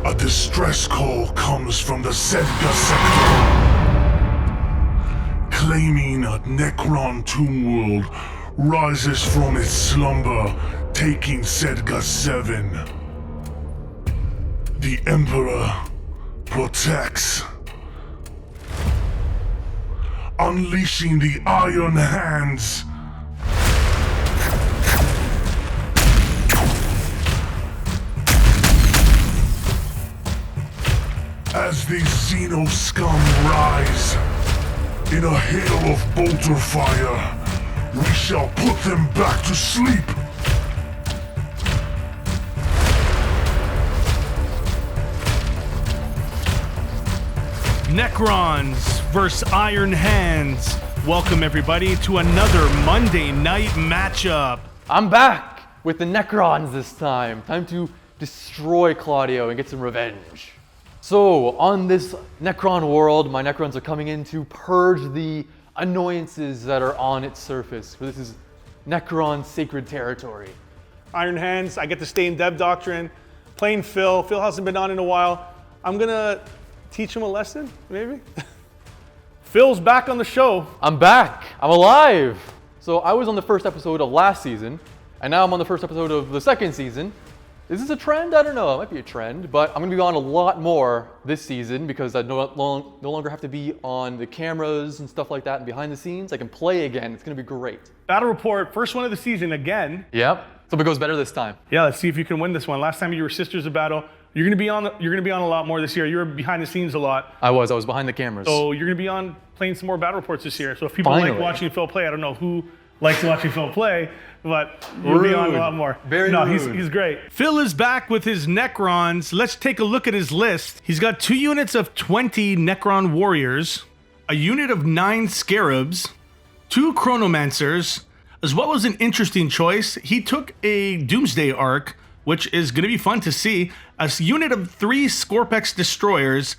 A distress call comes from the Sedga sector, claiming a Necron tomb world rises from its slumber, taking Sedga 7. The Emperor protects, unleashing the Iron Hands. As the Xeno scum rise, in a hail of bolter fire, we shall put them back to sleep. Necrons vs. Iron Hands. Welcome everybody to another Monday night matchup. I'm back with the Necrons this time. Time to destroy Claudio and get some revenge. So, on this Necron world, my Necrons are coming in to purge the annoyances that are on its surface. For this is Necron sacred territory. Iron Hands, I get to stay in Dev Doctrine, playing Phil. Phil hasn't been on in a while. I'm gonna teach him a lesson, maybe? Phil's back on the show. I'm back. I'm alive. So I was on the first episode of last season, and now I'm on the first episode of the second season. Is this a trend? I don't know. It might be a trend, but I'm going to be on a lot more this season because I no longer have to be on the cameras and stuff like that and behind the scenes. I can play again. It's going to be great. Battle Report, first one of the season again. Yep. So it goes better this time. Yeah, let's see if you can win this one. Last time you were Sisters of Battle. You're gonna be on a lot more this year. You were behind the scenes a lot. I was behind the cameras. So you're gonna be on playing some more Battle Reports this year. So if people Finally. like watching Phil play, I don't know who likes watching Phil play, but you'll be on a lot more. Very rude. He's great. Phil is back with his Necrons. Let's take a look at his list. He's got 2 units of 20 Necron warriors, a unit of 9 scarabs, 2 chronomancers, as well as an interesting choice. He took a Doomsday Arc, which is going to be fun to see. A unit of 3 Scorpex destroyers.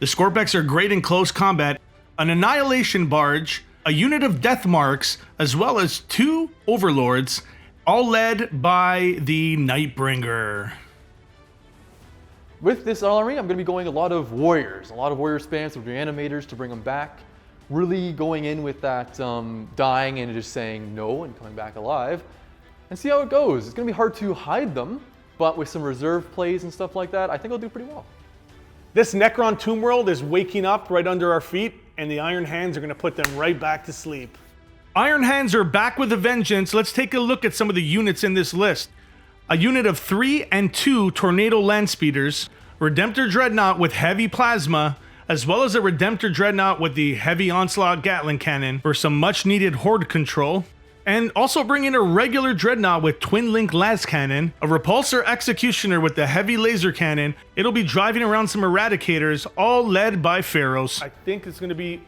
The Scorpex are great in close combat. An Annihilation Barge, a unit of Death Marks, as well as 2 Overlords, all led by the Nightbringer. With this army, I'm going to be going a lot of warrior spams with reanimators to bring them back. Really going in with that dying and just saying no and coming back alive. And see how it goes. It's going to be hard to hide them, but with some reserve plays and stuff like that, I think I'll do pretty well. This Necron Tomb World is waking up right under our feet, and the Iron Hands are gonna put them right back to sleep. Iron Hands are back with a vengeance. Let's take a look at some of the units in this list. A unit of 3 and 2 Tornado Landspeeders, Redemptor Dreadnought with heavy plasma, as well as a Redemptor Dreadnought with the heavy Onslaught Gatling Cannon for some much needed horde control. And also bring in a regular Dreadnought with Twin Link Las Cannon, a Repulsor Executioner with the heavy laser cannon. It'll be driving around some Eradicators, all led by Pharaohs. I think it's gonna be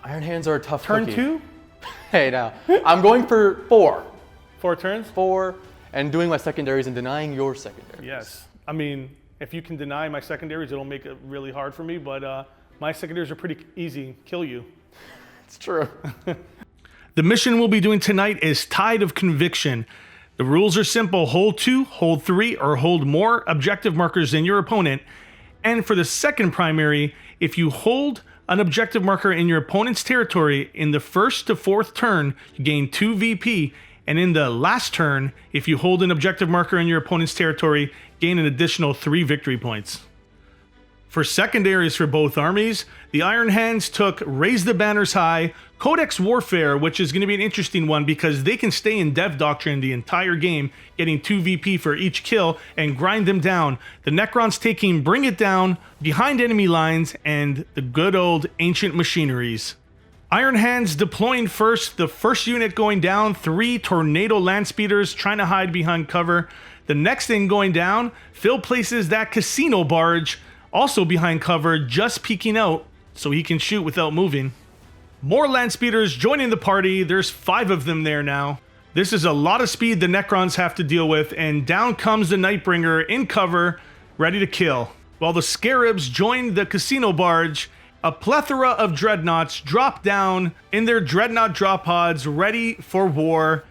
Iron Hands are a tough turn cookie. 2, Hey now, I'm going for 4. 4 turns. 4, and doing my secondaries and denying your secondaries. Yes, I mean, if you can deny my secondaries, it'll make it really hard for me, but my secondaries are pretty easy, kill you. It's true. The mission we'll be doing tonight is Tide of Conviction. The rules are simple: hold 2, hold 3, or hold more objective markers than your opponent. And for the second primary, if you hold an objective marker in your opponent's territory in the first to 4th turn, you gain 2 VP. And in the last turn, if you hold an objective marker in your opponent's territory, gain an additional 3 victory points. For secondaries for both armies, the Iron Hands took Raise the Banners High, Codex Warfare, which is going to be an interesting one because they can stay in Dev Doctrine the entire game, getting 2 VP for each kill and grind them down. The Necrons taking Bring It Down, Behind Enemy Lines, and the good old Ancient Machineries. Iron Hands deploying first, the first unit going down, 3 Tornado Landspeeders trying to hide behind cover. The next thing going down, Phil places that Casino Barge, also behind cover, just peeking out so he can shoot without moving. More Landspeeders joining the party. There's 5 of them there now. This is a lot of speed the Necrons have to deal with, and down comes the Nightbringer in cover, ready to kill. While the Scarabs join the Casino Barge, a plethora of Dreadnoughts drop down in their Dreadnought drop pods, ready for war.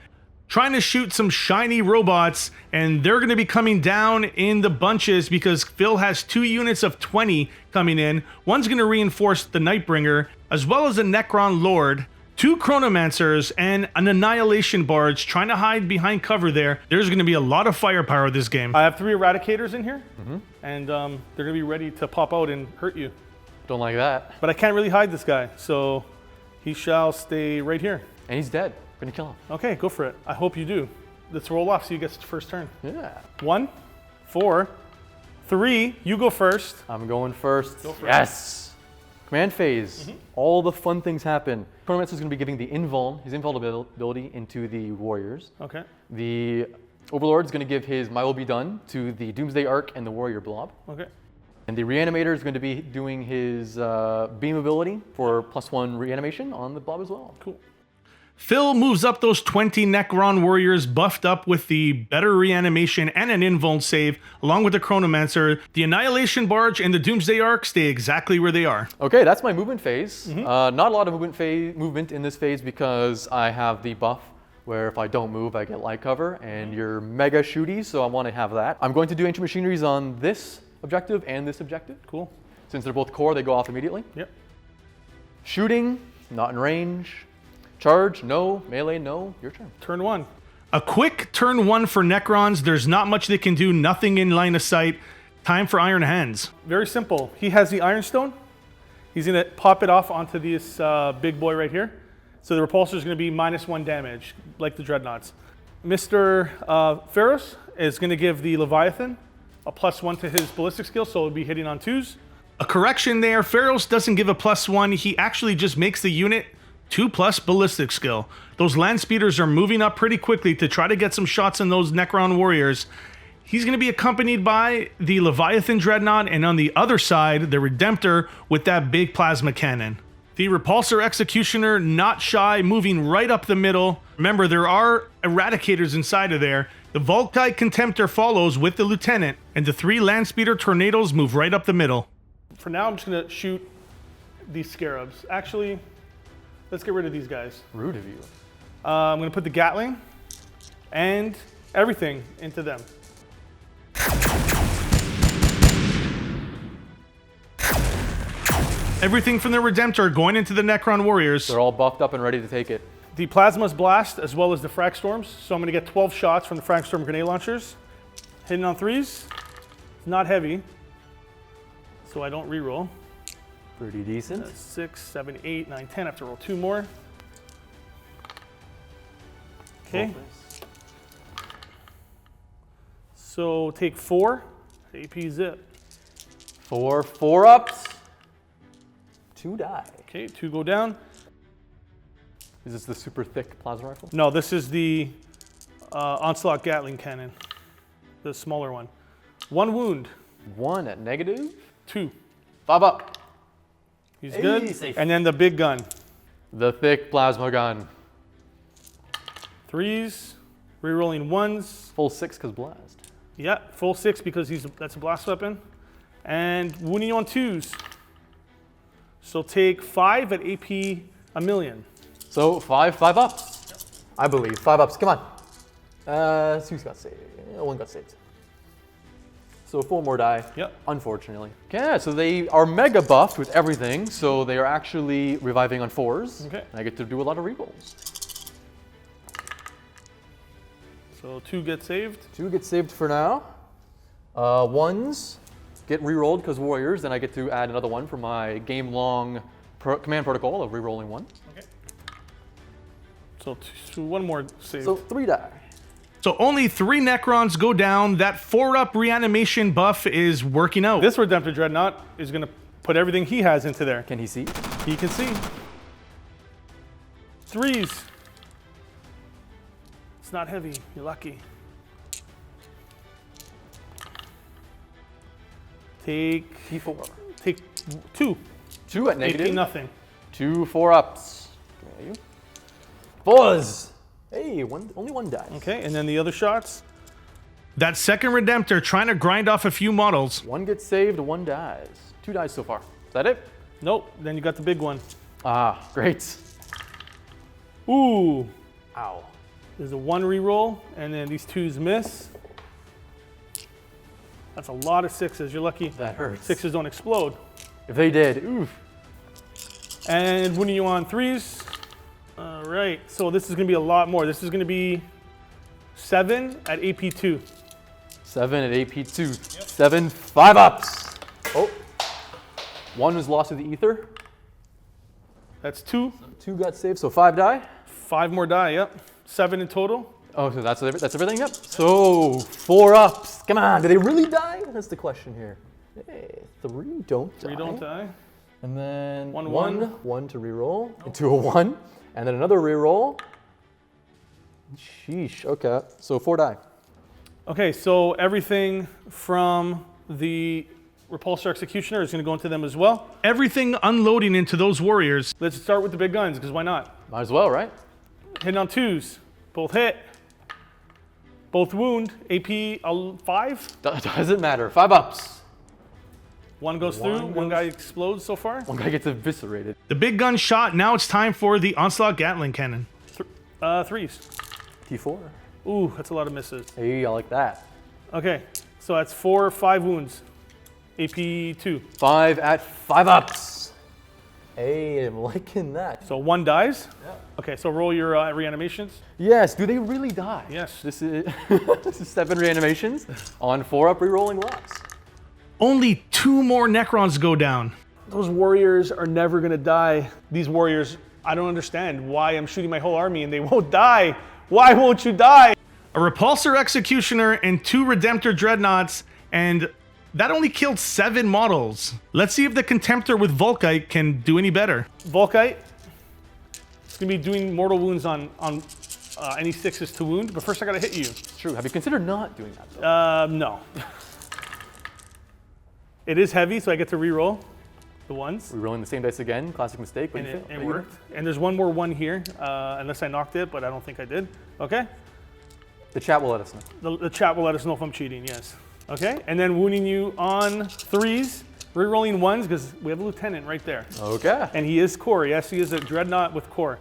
trying to shoot some shiny robots, and they're going to be coming down in the bunches because Phil has 2 units of 20 coming in. One's going to reinforce the Nightbringer, as well as the Necron Lord, 2 Chronomancers, and an Annihilation Barge trying to hide behind cover there. There's going to be a lot of firepower this game. I have 3 Eradicators in here, and they're going to be ready to pop out and hurt you. Don't like that. But I can't really hide this guy, so he shall stay right here. And he's dead. Gonna kill him. Okay, go for it. I hope you do. Let's roll off so you get the first turn. Yeah. 1, 4, 3. You go first. I'm going first. Go for it. Yes. Command phase. All the fun things happen. Chronomancer is going to be giving the invuln, his invulnerability into the warriors. Okay. The Overlord is going to give his My Will Be Done to the Doomsday Arc and the Warrior Blob. Okay. And the Reanimator is going to be doing his beam ability for +1 reanimation on the Blob as well. Cool. Phil moves up those 20 Necron warriors buffed up with the better reanimation and an invuln save, along with the Chronomancer. The Annihilation Barge and the Doomsday Arc stay exactly where they are. Okay, that's my movement phase. Not a lot of movement in this phase because I have the buff where if I don't move, I get light cover, and you're mega shooty, so I want to have that. I'm going to do ancient machineries on this objective and this objective. Cool. Since they're both core, they go off immediately. Yep. Shooting, not in range. Charge, no. Melee, no. Your turn. Turn 1. A quick turn 1 for Necrons. There's not much they can do, nothing in line of sight. Time for Iron Hands. Very simple. He has the Iron Stone. He's going to pop it off onto this big boy right here. So the repulsor is going to be -1 damage, like the Dreadnoughts. Mr. Pharaohs is going to give the Leviathan a +1 to his ballistic skill, so it'll be hitting on 2s. A correction there. Pharaohs doesn't give a +1. He actually just makes the unit 2+ ballistic skill. Those land speeders are moving up pretty quickly to try to get some shots on those Necron warriors. He's going to be accompanied by the Leviathan Dreadnought, and on the other side, the Redemptor with that big plasma cannon. The Repulsor Executioner, not shy, moving right up the middle. Remember, there are Eradicators inside of there. The Volkite Contemptor follows with the Lieutenant, and the 3 Landspeeder Tornadoes move right up the middle. For now, I'm just going to shoot these Scarabs. Actually, let's get rid of these guys. Rude of you. I'm going to put the Gatling and everything into them. Everything from the Redemptor going into the Necron warriors. They're all buffed up and ready to take it. The Plasma's Blast, as well as the Frag Storms. So I'm going to get 12 shots from the Frag Storm grenade launchers. Hitting on 3s. Not heavy, so I don't reroll. Pretty decent. 6, 7, 8, 9, 10. I have to roll 2 more. Okay. So take 4. AP zip. 4 ups. 2 die. Okay, 2 go down. Is this the super thick plasma rifle? No, this is the Onslaught Gatling cannon. The smaller one. 1 wound. 1 at negative. 2. 5 up. He's Hey, good. safe. And then the big gun. The thick plasma gun. 3s. Rerolling 1s. Full 6 because blast. Yeah, full 6 because that's a blast weapon. And wounding you on 2s. So take 5 at AP a million. So 5 ups. I believe 5 ups. Come on. 2 got saved. 1 got saved. So 4 more die. Yep. Unfortunately. Okay, so they are mega buffed with everything. So they are actually reviving on 4s. Okay. And I get to do a lot of rerolls. So 2 get saved. 2 get saved for now. 1s get rerolled because warriors. Then I get to add another 1 for my game-long command protocol of rerolling 1. Okay. So 1 more saved. So 3 die. So only 3 Necrons go down. That 4-up reanimation buff is working out. This Redemptor Dreadnought is going to put everything he has into there. Can he see? He can see. 3s. It's not heavy. You're lucky. Take P4. 2. 2 at negative. 18 nothing. 2 4 ups. Okay. 4s. Hey, only 1 dies. Okay, and then the other shots. That second Redemptor trying to grind off a few models. 1 gets saved, 1 dies. 2 dies so far. Is that it? Nope. Then you got the big one. Ah, great. Ooh. Ow. There's a 1 reroll, and then these 2s miss. That's a lot of 6s. You're lucky. That hurts. 6s don't explode. If they did, oof. And winning you on 3s. All right, so this is gonna be a lot more. This is gonna be 7 at AP2. 7 at AP2. Yep. 7 5-ups. Oh. 1 was lost to the ether. That's 2. 2 got saved, so 5 die. 5 more die, yep. 7 in total. Oh, so that's everything? Yep. So 4 ups. Come on, do they really die? That's the question here. Hey, 3 don't die. 3 don't die. And then 1 1 to reroll into a 1. And then another reroll. Sheesh, okay. So 4 die. Okay, so everything from the Repulsor Executioner is going to go into them as well. Everything unloading into those warriors. Let's start with the big guns, because why not? Might as well, right? Hitting on 2s. Both hit. Both wound. AP 5. Doesn't matter. 5 ups. 1 goes through. 1 guy explodes so far. 1 guy gets eviscerated. The big gun shot. Now it's time for the Onslaught Gatling Cannon. 3s. T4. Ooh, that's a lot of misses. Hey, I like that. Okay, so that's 4, 5 wounds. AP 2. 5 at 5 ups. Hey, I'm liking that. So 1 dies. Yeah. Okay, so roll your reanimations. Yes, do they really die? Yes. This is, this is 7 reanimations on 4-up rerolling lots. Only 2 more Necrons go down. Those warriors are never gonna die. These warriors, I don't understand why I'm shooting my whole army and they won't die. Why won't you die? A Repulsor Executioner and 2 Redemptor Dreadnoughts, and that only killed 7 models. Let's see if the Contemptor with Volkite can do any better. Volkite, it's gonna be doing mortal wounds on any 6s to wound, but first I gotta hit you. It's true. Have you considered not doing that, though? No. It is heavy, so I get to reroll the 1s. Rerolling the same dice again. Classic mistake, but And you failed. it worked. And there's 1 more 1 here, unless I knocked it, but I don't think I did. Okay? The chat will let us know. The chat will let us know if I'm cheating, yes. Okay, and then wounding you on 3s, rerolling 1s, because we have a lieutenant right there. Okay. And he is core, yes, he is a dreadnought with core.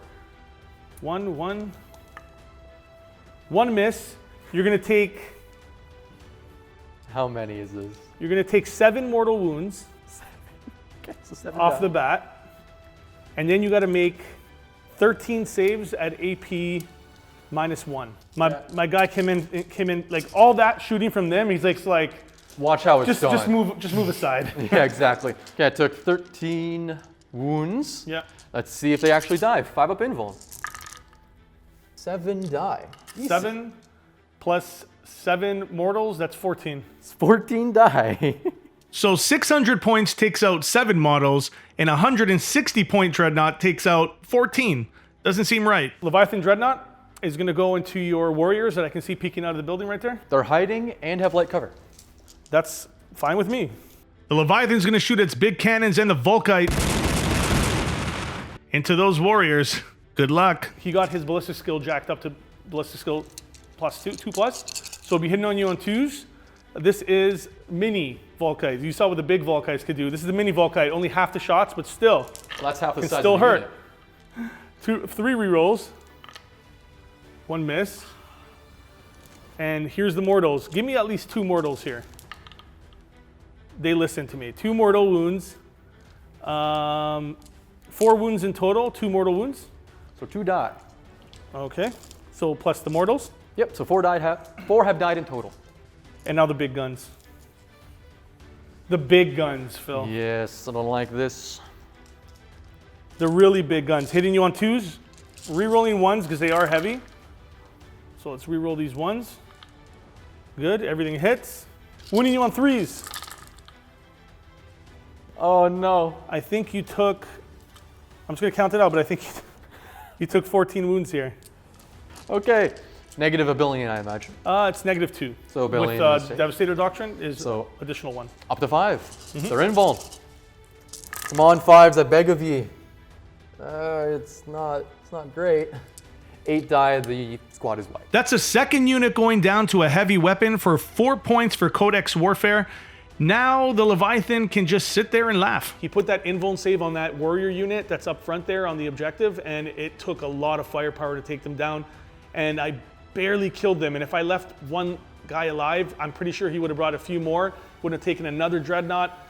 1 miss. You're gonna take, How many is this? you're gonna take 7 mortal wounds Okay, so 7 off die. the bat. And then you gotta make 13 saves at AP -1. My guy came in like all that shooting from them. He's like Watch how it's done. just move aside. Yeah, exactly. Okay, I took 13 wounds. Yeah. Let's see if they actually die. 5-up invuln. 7 die. Easy. 7 plus 7 mortals. That's 14. It's 14 die. So 600 points takes out 7 models, and 160 point Dreadnought takes out 14. Doesn't seem right. Leviathan Dreadnought is going to go into your warriors that I can see peeking out of the building right there. They're hiding and have light cover. That's fine with me. The Leviathan's going to shoot its big cannons and the Volkite into those warriors. Good luck. He got his ballistic skill jacked up to ballistic skill plus 2 plus. So it'll be hitting on you on 2s. This is mini Volkites. You saw what the big Volkites could do. This is the mini Volkite, only half the shots, but still. Well, that's half the Can size still of the hurt. unit. 3 rerolls. 1 miss. And here's the mortals. Give me at least 2 mortals here. They listen to me. 2 mortal wounds. 4 wounds in total, 2 mortal wounds. So 2 die. Okay. So plus the mortals. Yep, so 4 have died in total. And now the big guns. The big guns, Phil. Yes, I don't like this. The really big guns. Hitting you on 2s, re-rolling 1s because they are heavy. So let's re-roll these 1s. Good, everything hits. Winning you on 3s. Oh no. I think you took, I'm just gonna count it out, but I think you took 14 wounds here. Okay. Negative a billion, I imagine. It's -2. So a billion With mistake. Devastator Doctrine is So- additional 1. Up to 5. They're invuln. Come on, 5s, I beg of ye. It's not great. 8 die, the squad is wiped. That's a second unit going down to a heavy weapon for 4 points for Codex Warfare. Now the Leviathan can just sit there and laugh. He put that invuln save on that warrior unit that's up front there on the objective, and it took a lot of firepower to take them down. and I barely killed them. And if I left one guy alive, I'm pretty sure he would have brought a few more, would have taken another dreadnought.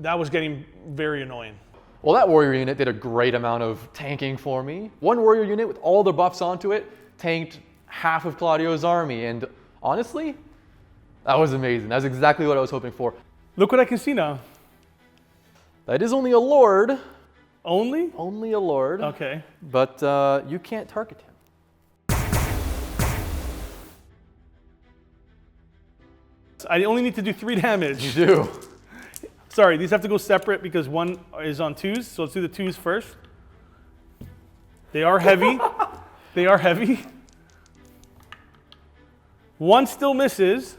That was getting very annoying. Well, that warrior unit did a great amount of tanking for me. One warrior unit with all the buffs onto it tanked half of Claudio's army, and honestly, that was amazing. That's exactly what I was hoping for. Look what I can see now. That is only a lord. Only? Only a lord. Okay. But you can't target him. I only need to do 3 damage. You do. Sorry, these have to go separate because one is on 2s, so let's do the 2s first. They are heavy. They are heavy. One still misses.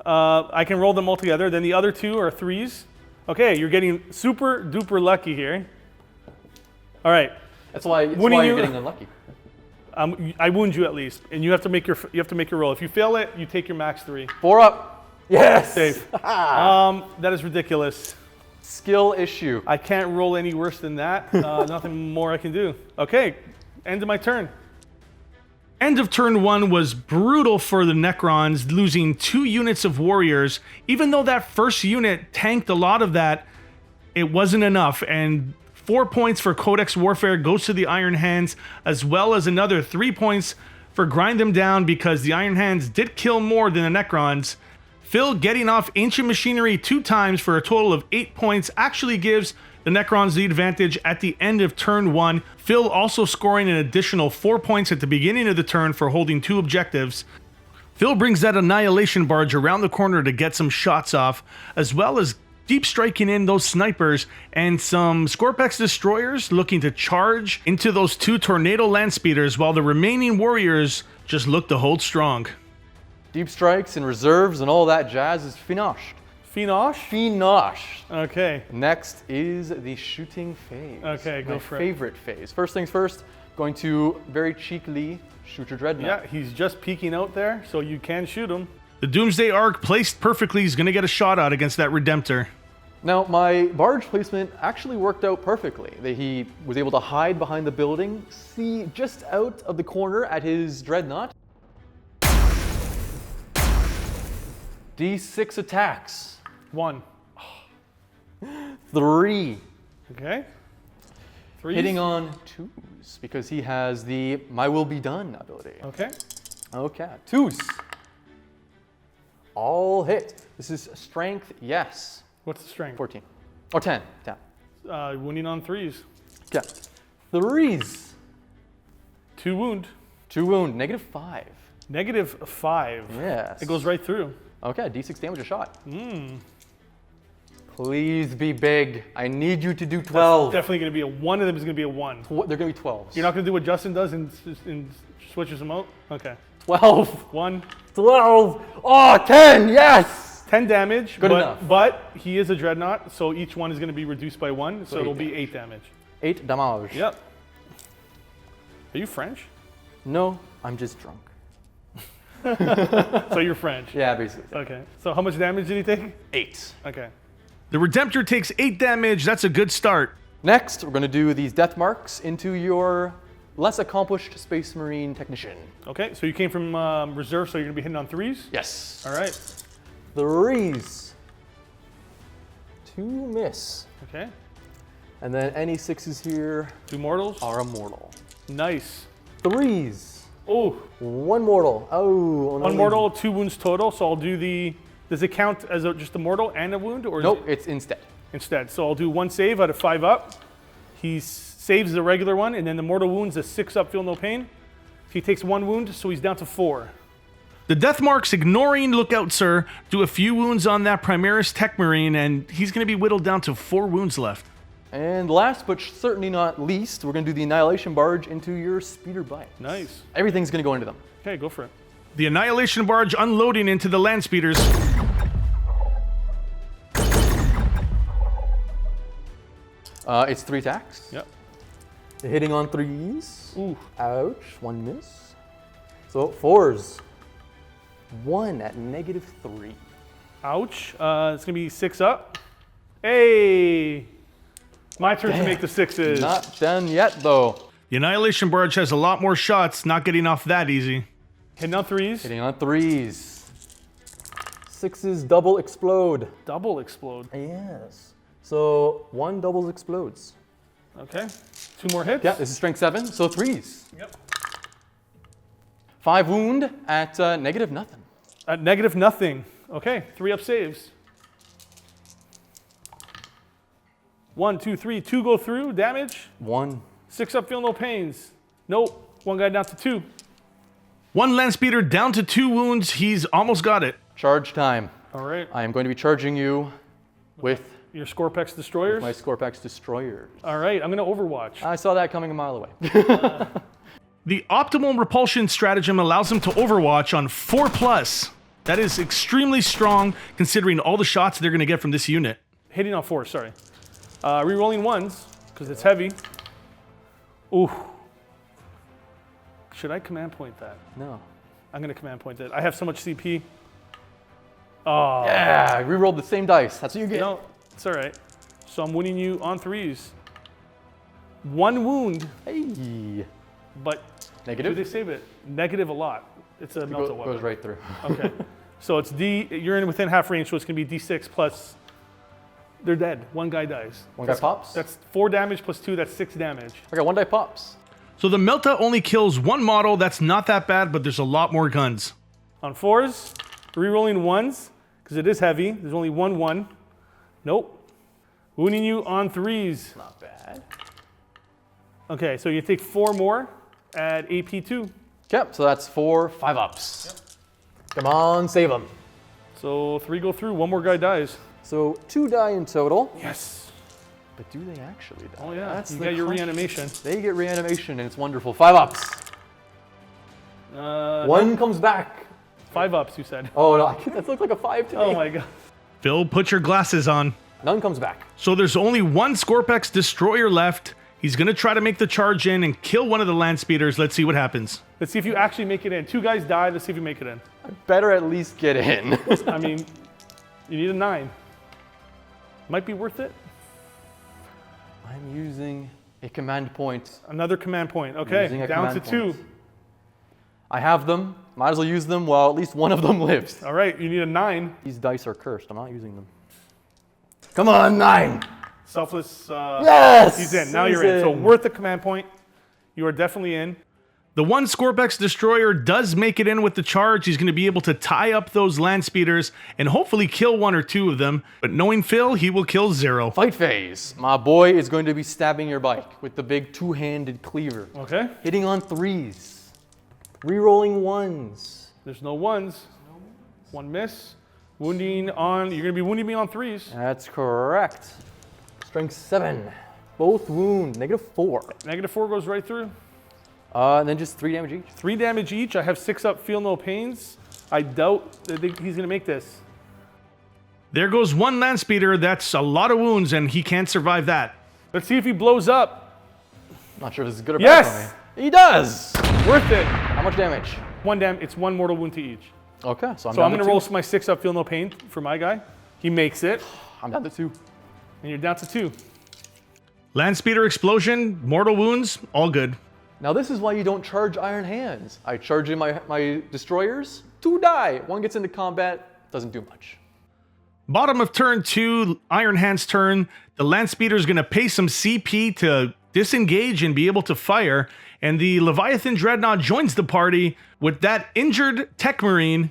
I can roll them all together. Then the other 2 are 3s. Okay, you're getting super duper lucky here. All right. That's why you're getting unlucky. I wound you at least, and you have to make your roll. If you fail it, you take your max 3. 4 up. Yes. Safe. That is ridiculous. Skill issue. I can't roll any worse than that. Nothing more I can do. Okay, end of my turn. End of turn 1 was brutal for the Necrons, losing 2 units of warriors. Even though that first unit tanked a lot of that, it wasn't enough, and 4 points for Codex Warfare goes to the Iron Hands, as well as another 3 points for Grind Them Down, because the Iron Hands did kill more than the Necrons. Phil getting off Ancient Machinery 2 times for a total of 8 points actually gives the Necrons the advantage at the end of turn 1. Phil also scoring an additional 4 points at the beginning of the turn for holding 2 objectives. Phil brings that Annihilation Barge around the corner to get some shots off, as well as deep striking in those snipers and some Scorpex destroyers looking to charge into those 2 Tornado Land Speeders, while the remaining warriors just look to hold strong. Deep strikes and reserves and all that jazz is finished. Phenosh? Finished. Okay. Next is the shooting phase. Okay, go for it. My favorite phase. First things first, going to very cheekily shoot your dreadnought. Yeah, he's just peeking out there, so you can shoot him. The Doomsday Arc placed perfectly is going to get a shot out against that Redemptor. Now, my barge placement actually worked out perfectly. He was able to hide behind the building, see just out of the corner at his dreadnought. D6 attacks. 1. 3. Okay. 3. Hitting on 2s because he has the My Will Be Done ability. Okay. Okay. 2s. All hit. This is strength, yes. What's the strength? 14. Or 10. 10. Wounding on 3s. Okay. 3s. 2 wound. 2 wound. -5. -5. Yes. It goes right through. Okay, d6 damage a shot. Please be big. I need you to do 12. Definitely going to be a 1 of them is going to be a 1. They're going to be 12s. You're not going to do what Justin does and switches them out? Okay. 12. 1. 12. Oh, 10. Yes. 10 damage. Good enough. But he is a dreadnought, so each one is going to be reduced by 1, so it'll be 8 damage. 8 damage. Yep. Are you French? No, I'm just drunk. So you're French? Yeah, basically. Okay. So how much damage did he take? 8. Okay. The Redemptor takes 8 damage. That's a good start. Next, we're going to do these death marks into your less accomplished Space Marine Technician. Okay, so you came from reserve, so you're going to be hitting on 3s? Yes. All right. 3s. 2 miss. Okay. And then any 6s here 2 mortals? are a mortal. Nice. 3s. Oh, 1 mortal. Oh, 1 mortal, 2 wounds total, so I'll do the... Does it count as just a mortal and a wound? Or Nope, it's instead. Instead. So I'll do 1 save out of 5 up. He saves the regular one, and then the mortal wound's a 6 up, feel no pain. He takes 1 wound, so he's down to 4. The death marks, ignoring Lookout Sir, do a few wounds on that Primaris Tech Marine, and he's going to be whittled down to 4 wounds left. And last but certainly not least, we're going to do the Annihilation Barge into your Speeder Bite. Nice. Everything's going to go into them. Okay, go for it. The Annihilation Barge unloading into the Land Speeders. It's 3 attacks. Yep. Hitting on 3s. Ooh. Ouch. 1 miss. So 4s. 1 at -3. Ouch. It's going to be 6 up. Hey! My turn to make the 6s. Not done yet, though. The Annihilation Barge has a lot more shots, not getting off that easy. Hitting on threes. Hitting on threes. Sixes double explode. Double explode. Yes. So 1 doubles explodes. Okay. 2 more hits. Yeah, this is strength 7, so threes. Yep. 5 wound at negative nothing. At negative nothing. Okay, 3 up saves. 1, 2, 3. 2 go through. Damage. 1. 6 up, feel no pains. Nope. 1 guy down to 2. 1 land speeder down to 2 wounds. He's almost got it. Charge time. All right. I am going to be charging you with Your Scorpex destroyers. my Scorpex Destroyers. All right, I'm going to Overwatch. I saw that coming a mile away. The optimal repulsion stratagem allows him to overwatch on 4+. That is extremely strong considering all the shots they're going to get from this unit. Hitting on 4, sorry. Rerolling 1s, because it's heavy. Ooh. Should I command point that? No. I'm going to command point that. I have so much CP. Oh. Yeah, I rerolled the same dice. That's what you get. No, it's all right. So I'm winning you on 3s. 1 wound, Hey. but Negative? do they save it? Negative a lot. It's a melta weapon. Goes right through. Okay. So it's you're in within half range, so it's going to be D6 plus, they're dead. 1 guy dies. One guy pops? That's 4 damage plus 2, that's 6 damage. Okay, 1 die pops. So the Melta only kills 1 model. That's not that bad, but there's a lot more guns. On 4s, rerolling 1s, because it is heavy. There's only 1/1. Nope. Wounding you on 3s. Not bad. Okay, so you take 4 more at AP2. Okay, so that's 4 5-ups. Yep. Come on, save them. So 3 go through, 1 more guy dies. So 2 die in total. Yes. But do they actually die? Oh yeah, That's you the get your question. reanimation. They get reanimation and it's wonderful. 5-ups. 1 comes back. 5 ups, you said. Oh no, that looks like a 5 to me. Oh my god. Phil, put your glasses on. None comes back. So there's only 1 Scorpex destroyer left. He's going to try to make the charge in and kill one of the land speeders. Let's see what happens. Let's see if you actually make it in. 2 guys died, let's see if you make it in. I better at least get in. I mean, you need a 9. Might be worth it. I'm using a command point. Another command point. Okay, Using a down to command 2. point. I have them. Might as well use them while at least one of them lives. All right, you need a 9. These dice are cursed. I'm not using them. Come on, 9. Selfless. Yes! He's in. Now He's you're in. So in. worth the command point. You are definitely in. The 1 Scorpex destroyer does make it in with the charge. He's going to be able to tie up those land speeders and hopefully kill 1 or 2 of them. But knowing Phil, he will kill 0. Fight phase. My boy is going to be stabbing your bike with the big 2-handed cleaver. Okay. Hitting on 3s. Rerolling 1s. There's no 1s. 1 miss. Wounding on. You're going to be wounding me on 3s. That's correct. Strength 7. Both wound. -4. Negative 4 goes right through. And then just 3 damage each. 3 damage each. I have 6 up, feel no pains. I doubt that he's going to make this. There goes 1 land speeder. That's a lot of wounds, and he can't survive that. Let's see if he blows up. Not sure if this is good or bad Yes! for me. He does! Worth it. How much damage? 1 it's 1 mortal wound to each. Okay, so I'm So down I'm going to to roll my 6 up, feel no pain for my guy. He makes it, I'm down to 2. and you're down to 2. Land speeder explosion, mortal wounds, all good. Now this is why you don't charge Iron Hands. I charge in my destroyers, 2 die. 1 gets into combat, doesn't do much. Bottom of turn 2, Iron Hand's turn. The land speeder is going to pay some CP to disengage and be able to fire. And the Leviathan Dreadnought joins the party with that injured Tech Marine,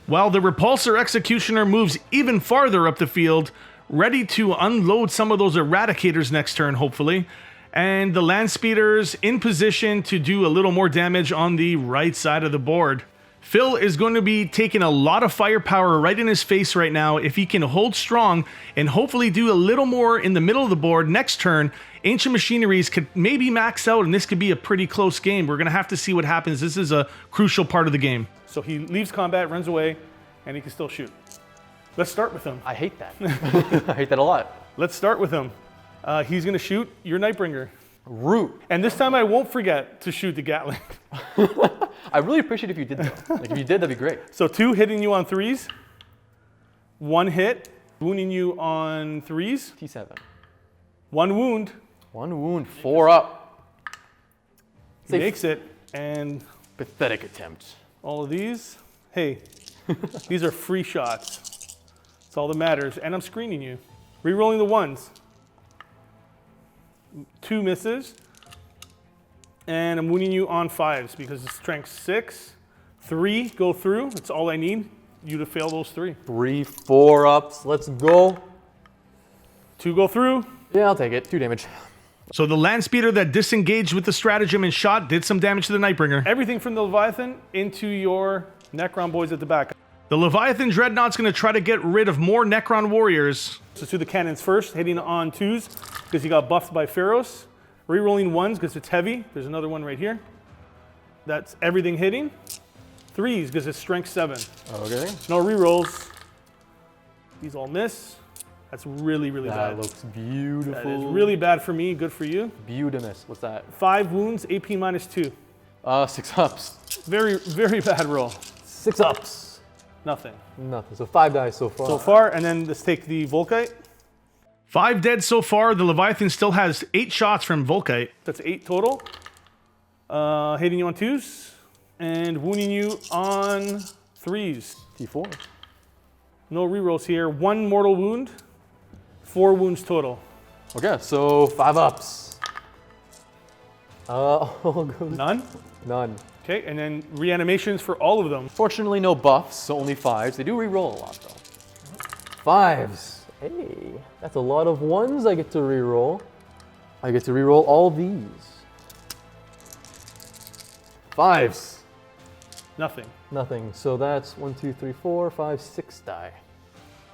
while the Repulsor Executioner moves even farther up the field, ready to unload some of those Eradicators next turn, hopefully. And the land speeders in position to do a little more damage on the right side of the board. Phil is going to be taking a lot of firepower right in his face right now. If he can hold strong and hopefully do a little more in the middle of the board next turn, Ancient Machineries could maybe max out and this could be a pretty close game. We're going to have to see what happens. This is a crucial part of the game. So he leaves combat, runs away, and he can still shoot. Let's start with him. I hate that. I hate that a lot. Let's start with him. He's going to shoot your Nightbringer. Root. And this time I won't forget to shoot the Gatling. I really appreciate if you did though. Like if you did, that'd be great. So 2 hitting you on 3s. 1 hit, wounding you on 3s. T7. 1 wound. 1 wound, 4 up. He makes it, and Pathetic attempt. all of these, hey, these are free shots. That's all that matters, and I'm screening you. Rerolling the ones. 2 misses, and I'm wounding you on 5s because it's strength 6. 3 go through, that's all I need, you to fail those 3. 3, 4 ups. Let's go. 2 go through. Yeah, I'll take it. 2 damage. So the land speeder that disengaged with the stratagem and shot did some damage to the Nightbringer. Everything from the Leviathan into your Necron boys at the back. The Leviathan Dreadnought's going to try to get rid of more Necron warriors. So do the cannons first, hitting on 2s because he got buffed by Pharaohs. Rerolling 1s because it's heavy. There's another one right here. That's everything hitting. 3s because it's strength 7. Okay. No rerolls. These all miss. That's really, really That bad. looks beautiful. That is really bad for me, good for you. Beautimous. What's that? 5 wounds, AP -2. 6 ups. Very, very bad roll. 6 ups. Nothing. Nothing. So 5 dice so far. So far, and then let's take the Volkite. 5 dead so far. The Leviathan still has 8 shots from Volkite. That's 8 total. Hitting you on 2s and wounding you on 3s. T4. No rerolls here. 1 mortal wound, 4 wounds total. Okay, so 5 ups. All goes. None. None. Okay, and then reanimations for all of them. Fortunately, no buffs, so only 5s. They do re-roll a lot, though. 5s. Hey, that's a lot of 1s I get to re-roll. I get to re-roll all these. 5s. Nothing. Nothing. So that's 1, 2, 3, 4, 5, 6 die.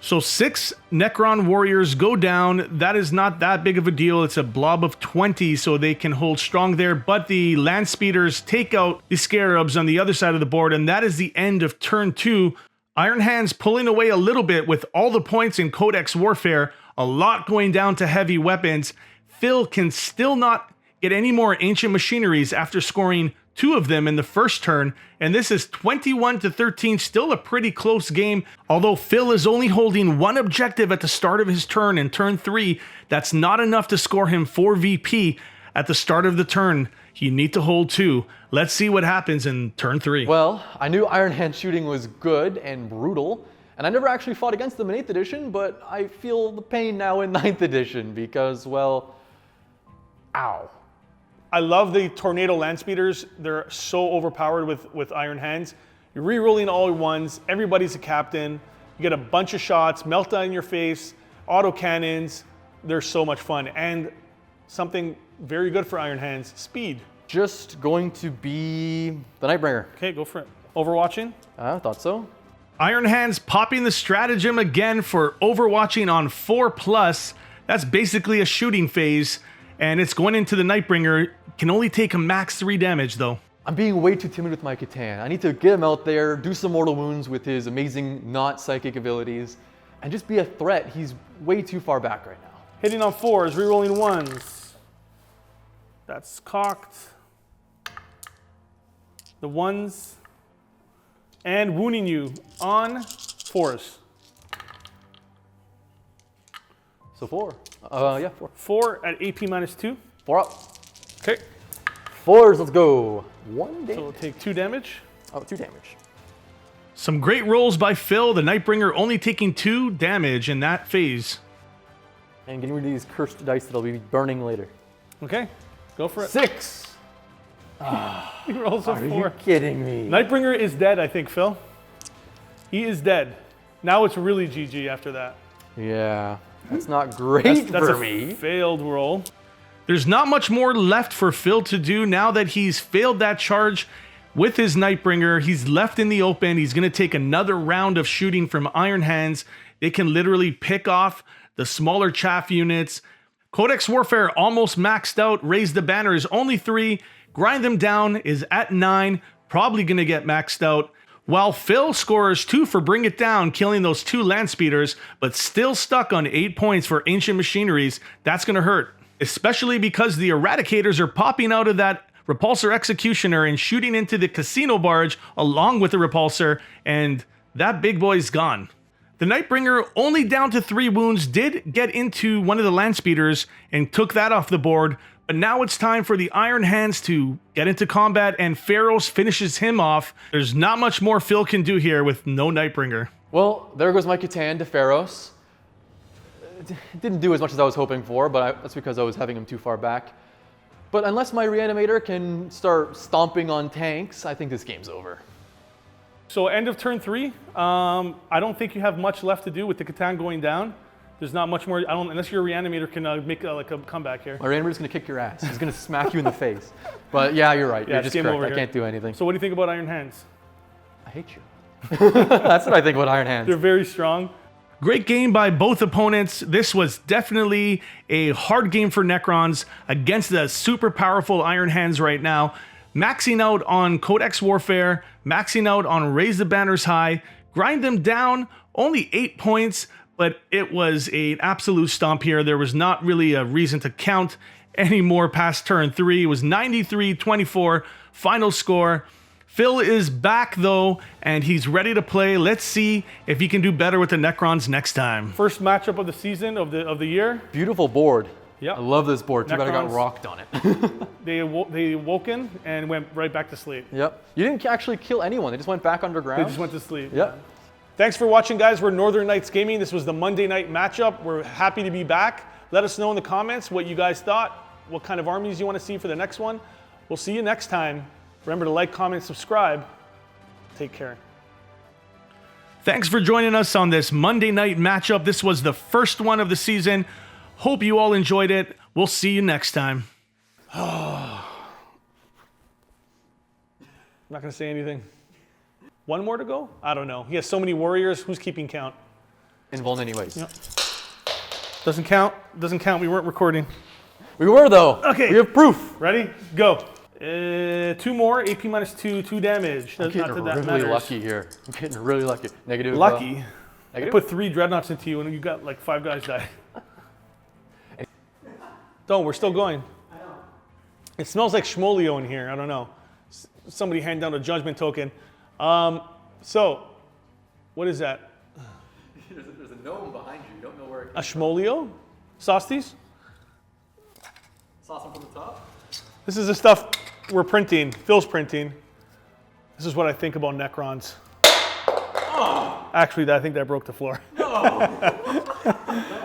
So 6 Necron warriors go down. That is not that big of a deal. It's a blob of 20, so they can hold strong there. But the land speeders take out the scarabs on the other side of the board, and that is the end of turn 2. Iron Hands pulling away a little bit with all the points in Codex Warfare. A lot going down to heavy weapons. Phil can still not get any more ancient machineries after scoring 2 of them in the first turn, and this is 21-13, still a pretty close game. Although Phil is only holding 1 objective at the start of his turn in turn 3, that's not enough to score him 4 VP at the start of the turn. You need to hold 2. Let's see what happens in turn 3. Well, I knew Iron Hand shooting was good and brutal, and I never actually fought against them in 8th edition, but I feel the pain now in 9th edition because, well, ow. I love the Tornado land speeders. They're so overpowered with Iron Hands. You're re-rolling all your 1s. Everybody's a captain. You get a bunch of shots, meltdown in your face, auto cannons. They're so much fun. And something very good for Iron Hands, speed. Just going to be the Nightbringer. Okay, go for it. Overwatching. I thought so. Iron Hands popping the stratagem again for overwatching on 4+. That's basically a shooting phase, and it's going into the Nightbringer. Can only take a max 3 damage though. I'm being way too timid with my Catan. I need to get him out there, do some mortal wounds with his amazing not psychic abilities, and just be a threat. He's way too far back right now. Hitting on 4s, re-rolling 1s. That's cocked. The 1s. And wounding you on 4s. So 4. Yeah, 4. 4 at AP -2. 4 up. Okay. 4s, let's go. 1 damage. So we'll take 2 damage. Oh, 2 damage. Some great rolls by Phil. The Nightbringer only taking 2 damage in that phase. And getting rid of these cursed dice that'll be burning later. Okay, go for it. 6. He rolls a Are 4. you kidding me? Nightbringer is dead, I think, Phil. He is dead. Now it's really GG after that. Yeah, that's not great That's for a me. failed roll. There's not much more left for Phil to do now that he's failed that charge with his Nightbringer. He's left in the open. He's going to take another round of shooting from Iron Hands. They can literally pick off the smaller chaff units. Codex Warfare almost maxed out. Raise the Banner is only 3. Grind Them Down is at 9. Probably going to get maxed out. While Phil scores 2 for Bring It Down, killing those 2 land speeders, but still stuck on 8 points for Ancient Machineries. That's going to hurt. Especially because the Eradicators are popping out of that Repulsor Executioner and shooting into the Casino Barge along with the Repulsor, and that big boy's gone. The Nightbringer, only down to 3 wounds, did get into one of the land speeders and took that off the board, But now it's time for the Iron Hands to get into combat, and Pharaohs finishes him off. There's not much more Phil can do here with no Nightbringer. Well, there goes my Catan to Pharaohs. It didn't do as much as I was hoping for, but that's because I was having him too far back. But unless my Reanimator can start stomping on tanks, I think this game's over. So end of turn 3. I don't think you have much left to do with the Catan going down. There's not much more, unless your Reanimator can make like a comeback here. My Reanimator's gonna kick your ass. He's gonna smack you in the face. But yeah, you're right. Yeah, You're just game correct. over I here. can't do anything. So what do you think about Iron Hands? I hate you. That's what I think about Iron Hands. They're very strong. Great game by both opponents. This was definitely a hard game for Necrons against the super powerful Iron Hands right now. Maxing out on Codex Warfare, maxing out on Raise the Banners High, grind them down, only 8 points, but it was an absolute stomp here. There was not really a reason to count anymore past turn 3. It was 93-24 final score. Phil is back though, and he's ready to play. Let's see if he can do better with the Necrons next time. First matchup of the season, of the year. Beautiful board. Yep. I love this board. Too bad I got Necrons. rocked on it. They woken and went right back to sleep. Yep. You didn't actually kill anyone. They just went back underground. They just went to sleep. Yep. Thanks for watching, guys. We're Northern Knights Gaming. This was the Monday night matchup. We're happy to be back. Let us know in the comments what you guys thought, what kind of armies you want to see for the next one. We'll see you next time. Remember to like, comment, subscribe. Take care. Thanks for joining us on this Monday night matchup. This was the first one of the season. Hope you all enjoyed it. We'll see you next time. I'm not going to say anything. One more to go? I don't know. He has so many warriors. Who's keeping count? Invuln anyways. Yep. Doesn't count. Doesn't count. We weren't recording. We were though. Okay. We have proof. Ready? Go. 2 more. AP minus 2. 2 damage. I'm Not getting that that really matters. lucky here. I'm getting really lucky. Negative. Lucky. I Negative? put 3 dreadnoughts into you and you got like 5 guys die. Don't. We're still going. I know. It smells like Schmolio in here. I don't know. Somebody hand down a judgment token. So, what is that? There's a gnome behind you. You don't know where it A Schmolio? Sosties? Saw some from the top? This is the stuff we're printing. Phil's printing. This is what I think about Necrons. Oh. Actually, I think that broke the floor. No.